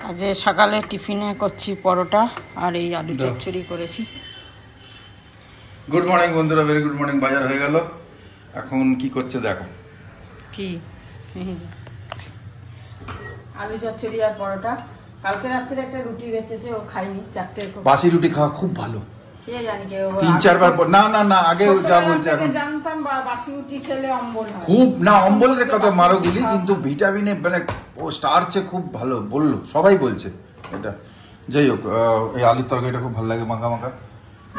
আজ সকালে টিফিনে করছি পরোটা আর এই আলু চচ্চড়ি করেছি। গুড মর্নিং বন্ধুরা, ভেরি গুড মর্নিং। বাজার হয়ে গেল, এখন কি করছে দেখো। কি আলু চচ্চড়ি আর পরোটা। কালকে রাত্রে একটা রুটি বেঁচেছে, ও খাইনি, চারটে। বাসি রুটি খাওয়া খুব ভালো। কে জানি কে 3-4 বার না না না আগে যা বলছে এখন জানতাম বাসি রুটি খেলে অম্বল হয়। খুব না, অম্বলের কথা মারো গুলি, কিন্তু ভিটামিনে মানে ও স্টার্চে খুব ভালো বললো, সবাই বলছে এটা। যাই হোক, এই আলুর তরকারিটা খুব ভালো লাগে মাখা মাখা।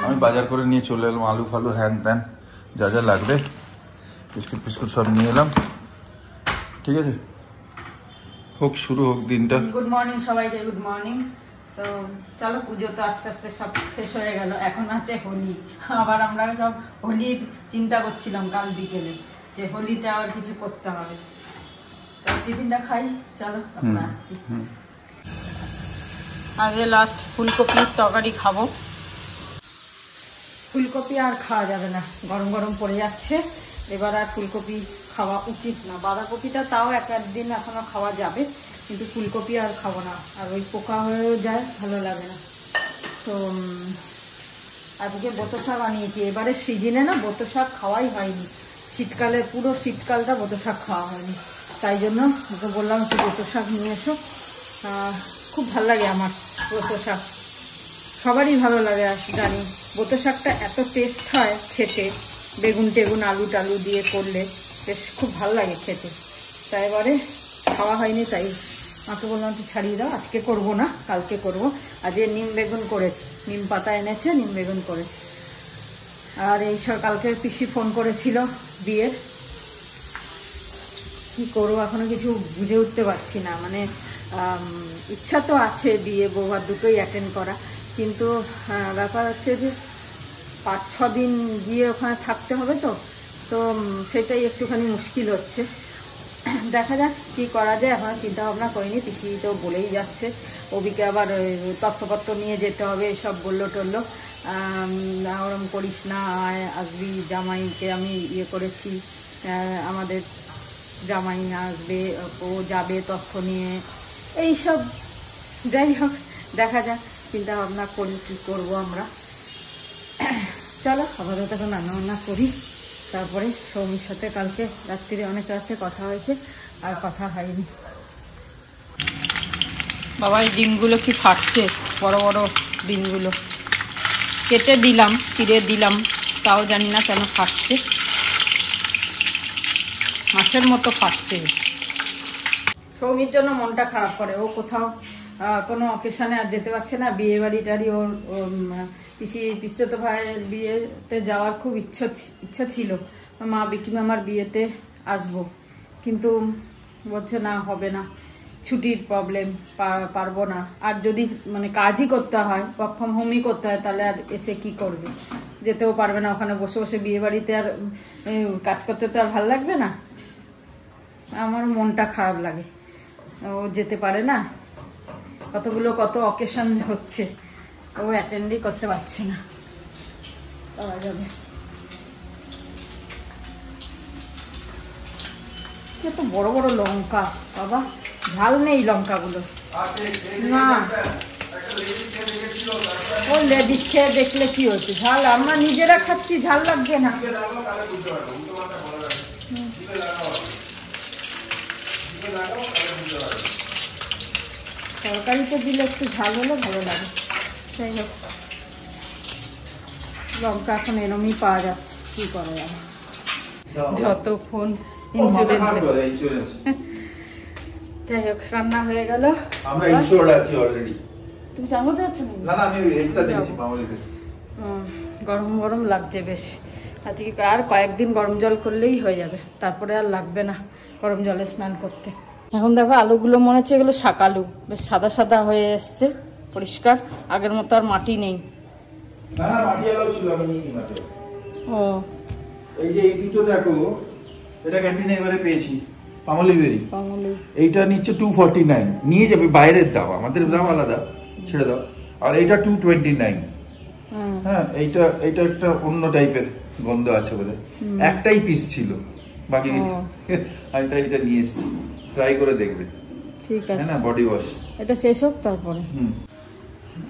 আমি বাজার করে নিয়ে চলে এলাম, আলু ফালু হ্যান ত্যান যা যা লাগবে, বিস্কুট ফিস্কুট সব নিয়ে এলাম। ঠিক আছে, হোক শুরু হোক দিনটা। গুড মর্নিং সবাইকে, গুড মর্নিং। তো চলো, পুজো তো আস্তে আস্তে সব শেষ হয়ে গেল, এখন আছে হোলি। আবার আমরা সব হোলির চিন্তা করছিলাম কাল বিকেলে, যে হোলিতে আবার কিছু করতে হবে। তো টিফিনটা খাই, চলো আমরা আসছি। আগে লাস্ট ফুলকপির তরকারি খাবো। ফুলকপি আর খাওয়া যাবে না, গরম গরম পড়ে যাচ্ছে। এবার আর ফুলকপি খাওয়া উচিত না। বাঁধাকপিটা তাও এক দিন এখনো খাওয়া যাবে, কিন্তু ফুলকপি আর খাবো না। আর ওই পোকা হয়েও যায়, ভালো লাগে না। তো আজকে বোতো শাক আনিয়েছি। এবারে সিজনে না বোতো শাক খাওয়াই হয়নি, শীতকালে পুরো শীতকালটা বোতো শাক খাওয়া হয়নি। তাই জন্য ওকে বললাম একটু বোতো শাক নিয়ে এসো। খুব ভালো লাগে আমার বোতো শাক, সবারই ভালো লাগে জানি। বোতো শাকটা এত টেস্ট হয় খেতে, বেগুন টেগুন আলু টালু দিয়ে করলে বেশ খুব ভালো লাগে খেতে। তাই এবারে খাওয়া হয়নি, তাই মাকে বললাম একটু ছাড়িয়ে দাও, আজকে করবো না, কালকে করবো। আজকে নিম বেগুন করেছি, নিম পাতা এনেছে, নিম বেগুন করেছি। আর এই কালকে পিসি ফোন করেছিল বিয়ের, কি করবো এখনো কিছু বুঝে উঠতে পারছি না। মানে ইচ্ছা তো আছে বিয়ে বৌভাত দুটোই অ্যাটেন্ড করা, কিন্তু ব্যাপার হচ্ছে যে 5-6 দিন গিয়ে ওখানে থাকতে হবে, তো সেটাই একটুখানি মুশকিল হচ্ছে। দেখা যাক কি করা যায়, এখন চিন্তা ভাবনা করিনি। পিসি তো বলেই যাচ্ছে, ওদিকে আবার তথ্যপত্র নিয়ে যেতে হবে, সব বললো টললো। ওরম করিস না, আসবি, জামাইকে আমি ইয়ে করেছি, আমাদের জামাই আসবে, ও যাবে তথ্য নিয়ে, এইসব। যাই হোক, দেখা যাক, চিন্তা ভাবনা করি কী করবো আমরা। চলো আপাতত এখন রান্না করি, তারপরে সৌমির সাথে কালকে রাত্রিরে অনেক রাত্রে কথা হয়েছে, আর কথা হয়নি। বাবা এই ডিমগুলো কি ফাটছে, বড় বড় ডিমগুলো কেটে দিলাম, চিড়ে দিলাম, তাও জানি না কেন ফাটছে, মাছের মতো ফাটছে। সৌমির জন্য মনটা খারাপ করে, ও কোথাও কোনো অকেশনে আর যেতে পারছে না। বিয়ে বাড়ি টাড়ি ওর পিস্তত ভাইয়ের বিয়েতে যাওয়ার খুব ইচ্ছা ছিল, মা বিকি মামার বিয়েতে আসবো, কিন্তু বলছে না, হবে না, ছুটির প্রবলেম, পারবো না। আর যদি মানে কাজই করতে হয়, ওয়ার্ক ফ্রম হোমই করতে হয়, তাহলে আর এসে কি করবে, যেতেও পারবে না। ওখানে বসে বসে বিয়ে বাড়িতে আর কাজ করতে তো আর ভালো লাগবে না। আমার মনটা খারাপ লাগে, ও যেতে পারে না, কত অকেশন হচ্ছে, ও অ্যাটেন্ডই করতে পারছে না। পাওয়া যাবে এত বড় বড় লঙ্কা, বাবা ঝাল নেই লঙ্কাগুলো। না, ও লেডিস খেয়ে দেখলে কি হচ্ছে, ঝাল আমরা নিজেরা খাচ্ছি, ঝাল লাগবে না। তরকারিতে দিলে একটু ঝাল হলে ভালো লাগে। যাই হোক, লঙ্কা এখন এরমই পাওয়া যাচ্ছে, কি করা যাবে, যত ফোন ইন্স্যুরেন্স। যাই হোক, রান্না হয়ে গেল, আমরা ইনশিওরড আছি অলরেডি। তুমি জানতে যাচ্ছ না? না না, আমি এটা দিয়েছি মামুলিকে। গরম গরম লাগছে বেশ আজকে, আর কয়েকদিন গরম জল করলেই হয়ে যাবে, তারপরে আর লাগবে না গরম জলে স্নান করতে। এখন দেখো আলুগুলো মনে হচ্ছে এগুলো শাক আলু, বেশ সাদা সাদা হয়ে এসছে, পরিষ্কার, আগের মতো আর মাটি নেই। না না, মাটি আলু ছিল, আমি নিইনি মাটি। ও এই যে এই দুটো দেখো, এটা ক্যান্টিনে এবারে পেয়েছি, পামলি বেরি। এইটা নিচ্ছে 249, নিয়ে যাবে, বাইরের দাম, আমাদের দাম আলাদা, ছেড়ে দাও। আর এইটা 229। হ্যাঁ, এইটা একটা অন্য টাইপের গন্ধ আছে বোধহয়, একটাই পিস ছিল, বাকি আমি এটা নিয়ে এসেছি, ট্রাই করে দেখবে। ঠিক আছে, হ্যাঁ না, বডি ওয়াশ। এটা শেষ হোক তারপরে।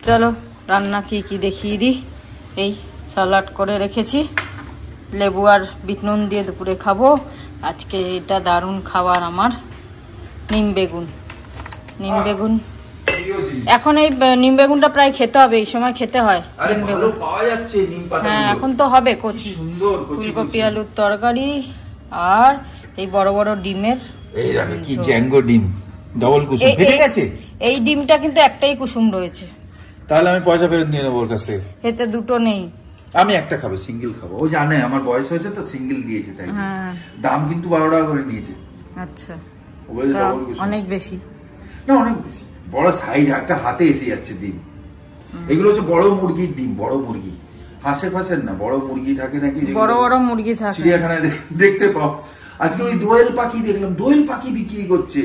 চলো রান্না কি কি দেখিয়ে দিই। এই স্যালাড করে রেখেছি, লেবু আর বিট নুন দিয়ে দুপুরে খাবো আজকে। এটা দারুণ খাবার আমার, নিম বেগুন। নিম বেগুন এখন এই নিম বেগুনটা প্রায় খেতে হবে, এই সময় খেতে হয় নিম বেগুন। হ্যাঁ এখন তো হবে কচি। ফুলকপি আলুর তরকারি আর এই বড় বড় ডিমের। এই দেখো কি জ্যাঙ্গো ডিম, ডবল কুসুম ফেটে গেছে। এই ডিমটা কিন্তু একটাই কুসুম রয়েছে। তাহলে আমি পয়সা ফেরত নিয়ে নেবো ওর কাছ থেকে। এতে দুটো নেই, আমি একটা খাবো, সিঙ্গেল খাবো। ও জানে আমার বয়স হয়েছে তো, সিঙ্গেল দিয়েছে তাই। দাম কিন্তু 12 টাকা করে নিয়েছে। আচ্ছা, ও বলে ডবল কুসুম। অনেক বেশি না, অনেক বেশি। বড় সাইজ, একটা হাতে এসে যাচ্ছে ডিম। এগুলো হচ্ছে বড় মুরগির ডিম, বড় মুরগি, হাঁসের ফাঁসের না, বড় মুরগি থাকে নাকি, বড় বড় মুরগি থাকে চিড়িয়াখানায় দেখতে পাও। আজকে ওই দোয়েল পাখি দেখলাম, দোয়েল পাখি বিক্রি করছে।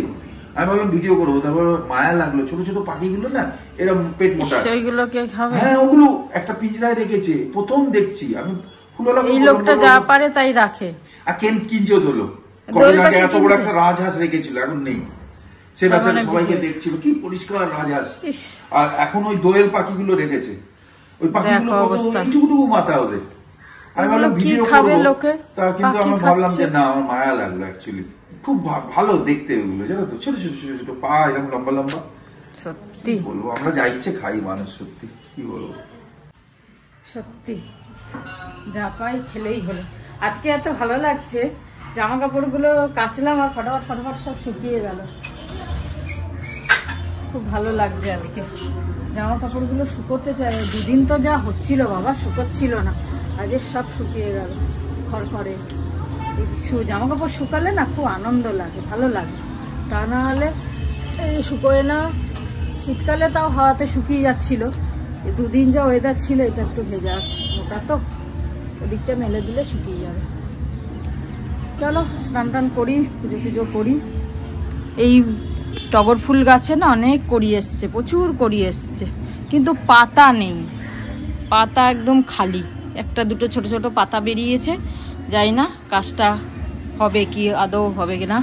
আমি ভাবলাম ভিডিও করবো, তারপর মায়া লাগলো, ছোট ছোট পাখিগুলো না এরকম পেট মোটা, সেইগুলোকে খাবে। হ্যাঁ ওগুলো একটা পিঞ্জরায় রেখেছে, প্রথম দেখছি আমি। এই লোকটা যা পারে তাই রাখে। আর কিনছেও তোলো, কদিন আগে এত বড় একটা রাজহাঁস রেখেছিল, এখন নেই। সে বেচারা সবাইকে দেখছিল, কি পরিষ্কার রাজহাঁস। আর এখন ওই দোয়েল পাখিগুলো রেখেছে। ওই পাখিগুলো এইটুকু মাথা ওদের। আমি ভাবলাম ভিডিও করবো, তা কিন্তু আমি ভাবলাম যে না, আমার মায়া লাগলো অ্যাকচুয়ালি। খুব ভালো দেখতে ওগুলো, জানো তো, ছোট ছোট ছোট ছোট পা, এরকম লম্বা লম্বা। সত্যি বলবো, আমরা যা ইচ্ছে খাই মানুষ, সত্যি কি বলবো। সত্যি যা পাই খেলেই হলো। আজকে এত ভালো লাগছে, জামা কাপড়গুলো কাচলাম আর ফটাফট ফটাফট সব শুকিয়ে গেল। খুব ভালো লাগছে আজকে জামা কাপড়গুলো শুকোতে চাই। দুদিন তো যা হচ্ছিল বাবা, শুকোচ্ছিল না, আজকে সব শুকিয়ে গেল খড়খড়ে। জামা কাপড় শুকালে না খুব আনন্দ লাগে, ভালো লাগে। তা না হলে এই শুকোয় না। শীতকালে তাও হাওয়াতে শুকিয়ে যাচ্ছিল, দুদিন যা ওয়েদার ছিল এটা একটু ভেজা আছে, ওটা তো ওদিকটা মেলে দিলে শুকিয়ে যাবে। চলো স্নান টান করি, পুজো টুজো করি। এই টগর ফুল গাছে না অনেক কড়ি এসছে, প্রচুর কড়ি এসছে, কিন্তু পাতা নেই, পাতা একদম খালি। একটা দুটো ছোট ছোট পাতা বেরিয়েছে, যাই না কাজটা হবে কি আদৌ হবে কিনা।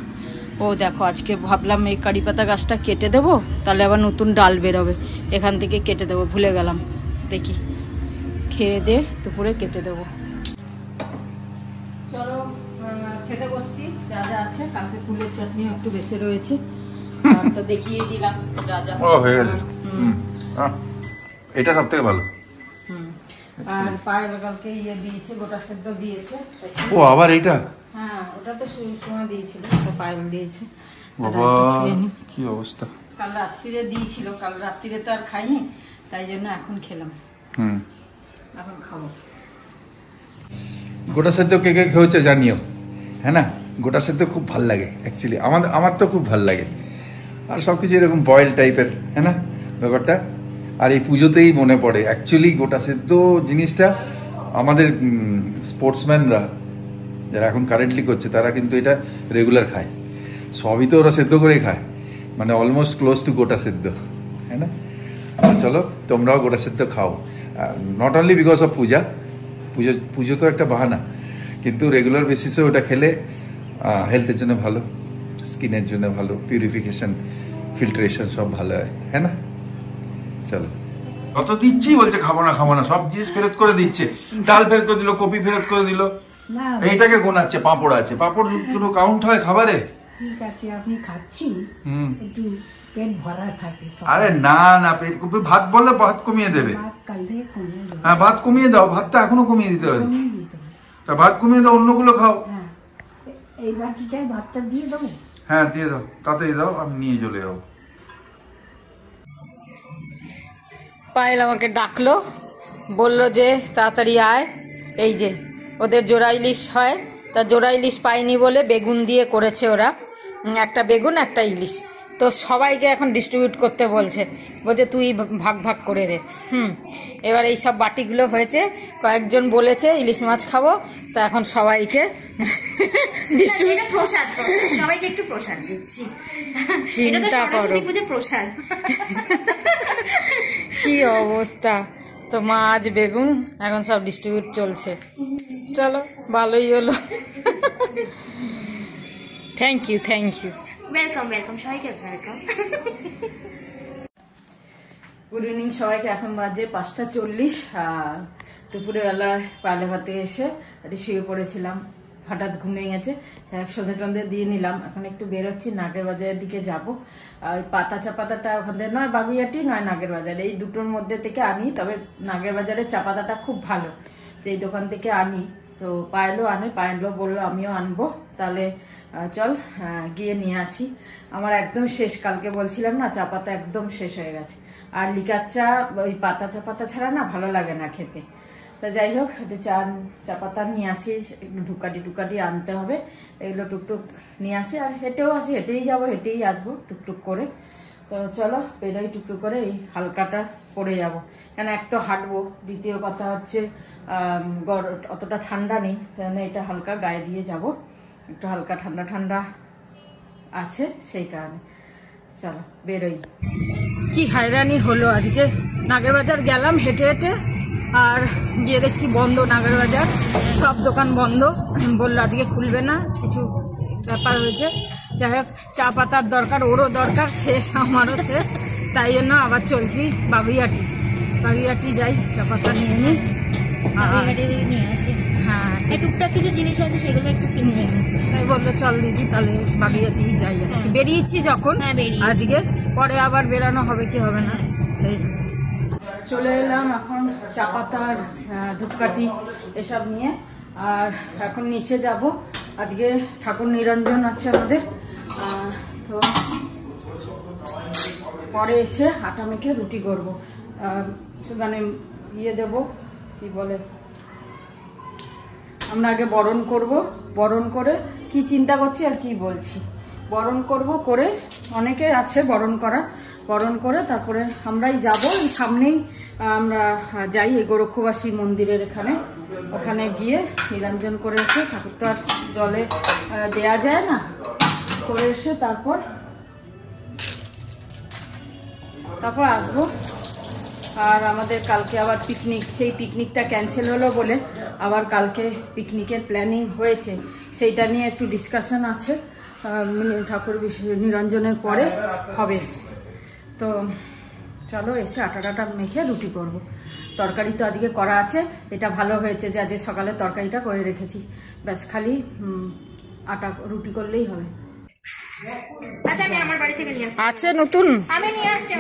ও দেখো আজকে ভাবলাম এই কারি পাতা গাছটা কেটে দেবো, তাহলে আবার নতুন ডাল বেরোবে, এখান থেকে কেটে দেবো, ভুলে গেলাম। দেখি খেয়ে দে দুপুরে কেটে দেবো। চলো খেতে বসছি, যা যা আছে। কালকে ফুলের চাটনি একটু বেঁচে রয়েছে, তো দেখিয়ে দিলাম যা যা হয়ে গেল। এটা সব থেকে ভালো। আর পায়ের কালকে ইয়ে দিয়েছে, গোটা সেদ্ধ দিয়েছে। ও আবার এইটা? হ্যাঁ ওটা তো সময় দিয়েছিল, পায়েল দিয়েছে। বাবা কি অবস্থা। কাল রাত্রিরে দিয়েছিল, কাল রাত্রিরে তো আর খাইনি, তাই জন্য এখন খেলাম। এখন খাবো। গোটা সেদ্ধ কে কে খেয়েছে জানিও, হ্যাঁ না? গোটা সেদ্ধ খুব ভাল লাগে অ্যাকচুয়ালি, আমার তো খুব ভাল লাগে। আর সবকিছু এরকম বয়েল টাইপের, হ্যাঁ না ব্যাপারটা। আর এই পুজোতেই মনে পড়ে অ্যাকচুয়ালি গোটা সেদ্ধ জিনিসটা। আমাদের স্পোর্টসম্যানরা যারা এখন কারেন্টলি করছে, তারা কিন্তু এটা রেগুলার খায়। সবই তো ওরা সেদ্ধ করে খায়, মানে অলমোস্ট ক্লোজ টু গোটা সেদ্ধ, হ্যাঁ না? চলো তোমরাও গোটা সেদ্ধ খাও, নট অনলি বিকজ অফ পুজো তো একটা বাহানা, কিন্তু রেগুলার বেসিসে ওটা খেলে হেলথের জন্য ভালো, স্কিনের জন্য ভালো, পিউরিফিকেশন, ফিল্ট্রেশন সব ভালো হয়, হ্যাঁ না? চলো। কত দিচ্ছি বলছে খাবো না, সব জিনিস ফেরত করে দিচ্ছে। ডাল ফেরত করে দিল, কপি ফেরত করে দিল, এইটাকে গোনাচ্ছে। পাঁপড় আছে, পাঁপড় কোনো কাউন্ট হয় খাবারে? ঠিক আছে আপনি খাচ্ছি, একটু পেট ভরা থাকে। আরে না পেট, ভাত বললে ভাত কমিয়ে দেবে। হ্যাঁ ভাত কমিয়ে দাও, ভাতটা এখনো কমিয়ে দিতে পারি। তা ভাত কমিয়ে দাও, অন্যগুলো খাও। এই বাটিটায় ভাতটা দিয়ে দেবো? হ্যাঁ দিয়ে দাও, তাড়াতাড়ি দাও, আমি নিয়ে চলে যাবো। পায়েল আমাকে ডাকলো, বললো যে তাড়াতাড়ি আয়। এই যে ওদের জোড়া ইলিশ হয়, তা জোড়া ইলিশ পাইনি বলে বেগুন দিয়ে করেছে ওরা, একটা বেগুন একটা ইলিশ। তো সবাইকে এখন ডিস্ট্রিবিউট করতে বলছে তুই ভাগ ভাগ করে দে। এবার এই সব বাটিগুলো হয়েছে, কয়েকজন বলেছে ইলিশ মাছ খাবো, তা এখন সবাইকে সবাইকে একটু প্রসাদ দিচ্ছি। চিন্তা করো প্রসাদ কি অবস্থা। তো মাছ বেগুন এখন সব ডিস্ট্রিবিউট চলছে। চলো ভালোই হলো। Thank you. ওয়েলকাম ওয়েলকাম, সবাইকে ওয়েলকাম। গুড ইভিনিং সবাইকে। এখন বাজে 5:40। দুপুরে বেলায় পালে ভাতে এসে একটু শুয়ে পড়েছিলাম, হঠাৎ ঘুমিয়ে গেছে, সন্ধে টন্ধে দিয়ে নিলাম। এখন একটু বেরোচ্ছি, নাগের বাজারের দিকে যাব। ওই পাতা চাপাতাটা ওখান থেকে নয় বাগুইয়াটি নয় নাগের বাজার, এই দুটোর মধ্যে থেকে আনি। তবে নাগের বাজারের চাপাতাটা খুব ভালো, যেই দোকান থেকে আনি। তো পায়েলও আনে, পায়েলও বললো আমিও আনবো, তাহলে চল গিয়ে নিয়ে আসি। আমার একদম শেষ, কালকে বলছিলাম না চা পাতা একদম শেষ হয়ে গেছে। আর লিকার চা ওই পাতা চা পাতা ছাড়া না ভালো লাগে না খেতে। তা যাই হোক, একটু চা পাতা নিয়ে আসি, একটু টুকাটি আনতে হবে। এগুলো টুকটুক নিয়ে আসি, আর হেঁটেও আসি, হেঁটেই যাবো হেঁটেই আসবো টুকটুক করে। তো চলো বেরোই টুকটুক করে, এই হালকাটা পরে যাব। কেন এক তো হাঁটবো, দ্বিতীয় কথা হচ্ছে অতটা ঠান্ডা নেই, তাহলে এটা হালকা গায়ে দিয়ে যাব। একটু হালকা ঠান্ডা ঠান্ডা আছে সেই কারণে। চলো বেরোই। কি হায়রানি হলো আজকে, নাগের বাজার গেলাম হেঁটে হেঁটে, আর গিয়ে দেখছি বন্ধ নাগের বাজার, সব দোকান বন্ধ। বললো আজকে খুলবে না, কিছু ব্যাপার হয়েছে। যাই হোক, চা পাতার দরকার, ওরও দরকার, শেষ আমারও শেষ। তাই জন্য আবার চলছি বাগুইয়াটি যাই, চা পাতা নিয়ে নিই, নিয়ে আসি। হ্যাঁ টুকটাক কিছু জিনিস আছে সেগুলো একটু কিনে তাই বললো চল দিদি তাহলে বাগুইয়াটি যাই। আজকে বেরিয়েছি যখন, আজকে পরে আবার বেরানো হবে কি হবে না, সেই চলে এলাম এখন চা পাতার ধূপকাঠি এসব নিয়ে। আর এখন নিচে যাব, আজকে ঠাকুর নিরঞ্জন আছে আমাদের। তো পরে এসে আটা মেখে রুটি করবো, সেখানে ইয়ে দেবো, কি বলে, আমরা আগে বরণ করব। বরণ করে কি চিন্তা করছি আর কি বলছি, বরণ করব, করে অনেকে আছে বরণ করা, বরণ করে তারপরে আমরাই যাব। সামনেই আমরা যাই এই গোরক্ষবাসী মন্দিরের এখানে, ওখানে গিয়ে নিরঞ্জন করে এসে, ঠাকুর তো আর জলে দেয়া যায় না, করে এসে তারপর আসবো। আর আমাদের কালকে আবার পিকনিক, সেই পিকনিকটা ক্যান্সেল হলো বলে আবার কালকে পিকনিকের প্ল্যানিং হয়েছে, সেইটা নিয়ে একটু ডিসকাশন আছে। ঠাকুর নিরঞ্জনের পরে হবে। তো চলো এসে আটা মেখে রুটি করব। তরকারি তো আজকে করা আছে, এটা ভালো হয়েছে যে আজকে সকালে তরকারিটা করে রেখেছি, ব্যাস খালি আটা রুটি করলেই হবে। আচ্ছা, আমি আমার বাড়ি থেকে নিয়ে আসছি। আছে নতুন, আমি নিয়ে আসছি।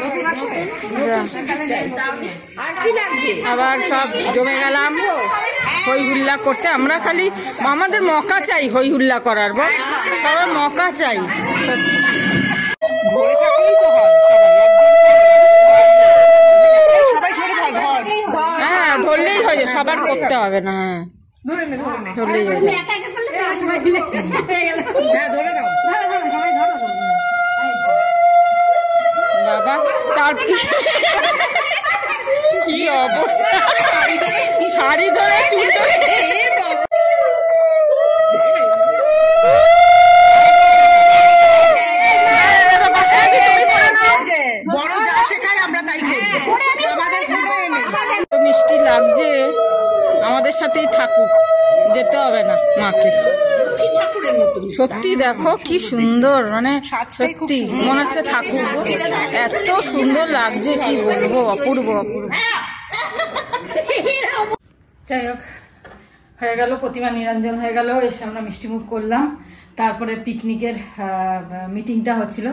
আর কি লাগবে, আবার সব জমে গেলাম হই হুল্লা করতে। আমরা খালি আমাদের মকা চাই হই হুল্লা করার, বল সবার মকা চাই। হ্যাঁ ধরলেই হয়ে, সবার করতে হবে না, ধরলেই হয়ে যায়। বাবা তার কি অবস্থা, শাড়ি ধরে চুল ধরে মিষ্টি লাগছে, আমাদের সাথেই থাকুক, যেতে হবে না মাকে। সত্যি দেখো কি সুন্দর, মানে সত্যি মনে হচ্ছে ঠাকুর, এত সুন্দর লাগছে কি বলবো, অপূর্ব অপূর্ব। যাই হোক, হয়ে গেল প্রতিমা নিরঞ্জন হয়ে গেল, এসে আমরা মিষ্টিমুখ করলাম। তারপরে পিকনিকের মিটিংটা হচ্ছিল,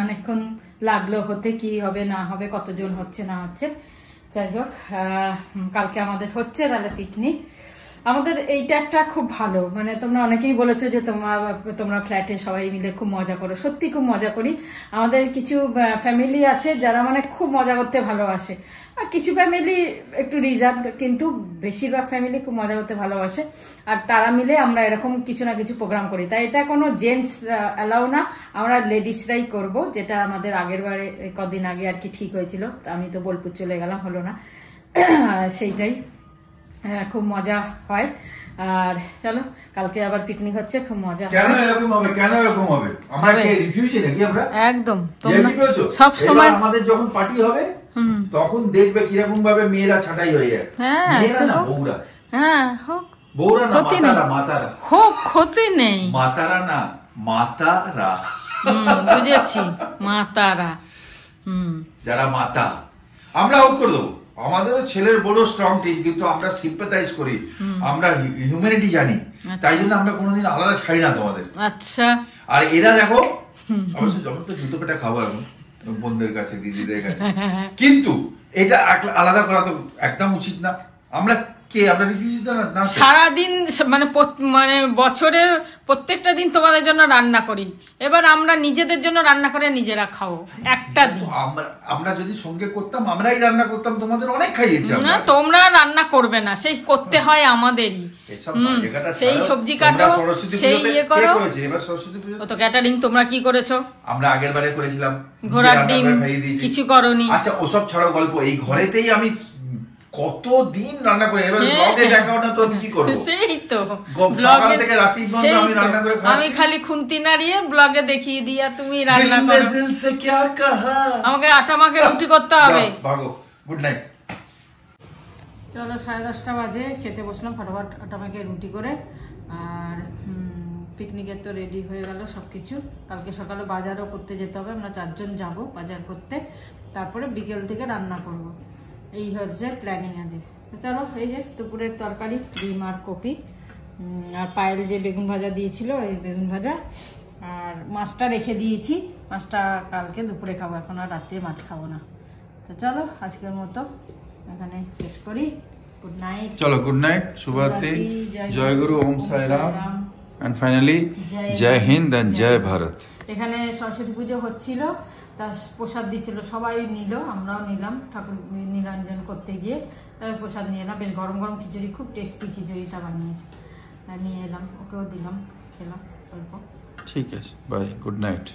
অনেকক্ষণ লাগলো হতে, কি হবে না হবে, কতজন হচ্ছে না হচ্ছে। যাই হোক, কালকে আমাদের হচ্ছে তাহলে পিকনিক। আমাদের এইটা একটা খুব ভালো, মানে তোমরা অনেকেই বলেছো যে তোমরা ফ্ল্যাটে সবাই মিলে খুব মজা করো, সত্যি খুব মজা করি। আমাদের কিছু ফ্যামিলি আছে যারা মানে খুব মজা করতে ভালোবাসে, আর কিছু ফ্যামিলি একটু রিজার্ভ, কিন্তু বেশিরভাগ ফ্যামিলি খুব মজা করতে ভালোবাসে। আর তারা মিলে আমরা এরকম কিছু না কিছু প্রোগ্রাম করি, তাই এটা কোনো জেন্টস অ্যালাউ না, আমরা লেডিসরাই করব, যেটা আমাদের আগের বারে কদিন আগে আর কি ঠিক হয়েছিল। আমি তো বোলপুর চলে গেলাম, হলো না, সেইটাই খুব মজা হয়। আর চলো কালকে আবার পিকনিক হচ্ছে, খুব মজা। কেন এরকম হবে, কেন এরকম হবে, আমরা কি রিফিউজি নাকি? আমরা একদম সব সময় আমাদের যখন পার্টি হবে তখন দেখবে কিরকম ভাবে মেয়েরা ছাঁটাই হয়ে যায়। মেয়েরা না, বউরা। হ্যাঁ হোক, বউরা না, মাতারা, মাতারা হোক, ক্ষতি নেই, মাতারা না, মাতারা। বুঝেছি, মা তারা। যারা মাতা আমরা আউট করে দেবো। আমাদেরও ছেলের বড় স্ট্রং টিম, কিন্তু আমরা সিম্পাথাইজ করি, আমরা হিউম্যানিটি জানি, তাই জন্য আমরা কোনোদিন আলাদা ছাড়ি না তোমাদের। আচ্ছা, আর এরা দেখো, অবশ্য যখন তো জুতো পেটা খাবো এখন বোনদের কাছে, দিদিদের কাছে, কিন্তু এটা আলাদা করা তো একদম উচিত না। আমরা কে, আমরা রিফিউজি না? সারাদিন মানে বছরের প্রত্যেকটা দিন তোমাদের জন্য রান্না করি, এবার আমরা নিজেদের জন্য রান্না করে নিজেরা খাবো একটা দিন। আমরা যদি সঙ্গে করতাম, আমরাই রান্না করতাম, তোমাদের অনেক খাইয়েছি। না, তোমরা রান্না করবে না, সেই করতে হয় আমাদেরই। সেই সবজি কাটো, সেই ইয়ে করো। ও তো ক্যাটারিং তোমরা কি করেছো? আমরা আগের বারে করেছিলাম ঘোড়ার ডিম, কিছু করনি। আচ্ছা ওসব ছাড়াও গল্প, এই ঘরেতেই আমি কতদিন রান্না করে, এবার ব্লগে দেখাও না তো আমি কি করব? সেই তো সকাল থেকে রাত পর্যন্ত আমি রান্না করে খাচ্ছি। আমি খালি খুন্তি নাড়িয়ে ব্লগে দেখিয়ে দিয়া তুমি রান্না করো। দিল সে क्या कहा, আমাকে আটা মাখে রুটি করতে হবে। ভাগো, গুড নাইট। চলো 10:30 বাজে, খেতে বসলাম ফটাফট আটা মাখে রুটি করে। আর পিকনিকের তো রেডি হয়ে গেল সবকিছু। কালকে সকালে বাজারও করতে যেতে হবে, আমরা 4 জন যাব বাজার করতে, তারপরে বিকেল থেকে রান্না করব। এই হচ্ছে প্ল্যানিং আছে। চলো, এই যে দুপুরের তরকারি, ডিম আর কপি, আর পায়েল যে বেগুন ভাজা দিয়েছিল এই বেগুন ভাজা, আর মাছটা রেখে দিয়েছি, মাছটা কালকে দুপুরে খাবো, এখন আর রাত্রে মাছ খাবো না। তো চলো আজকের মতো এখানে শেষ করি। Good night. চলো, গুড নাইট, শুভরাত্রি, জয় গুরু, ওম সাই রাম, এন্ড ফাইনালি জয় হিন্দ এন্ড জয় ভারত। এখানে সরস্বতী পুজো হচ্ছিল, তা প্রসাদ দিচ্ছিল, সবাই নিল, আমরাও নিলাম ঠাকুর নিরঞ্জন করতে গিয়ে। তারপর প্রসাদ নিয়ে এলাম, বেশ গরম গরম খিচুড়ি, খুব টেস্টি খিচুড়িটা বানিয়েছে, নিয়ে এলাম, ওকেও দিলাম, খেলাম অল্প। ঠিক আছে, বাই, গুড নাইট।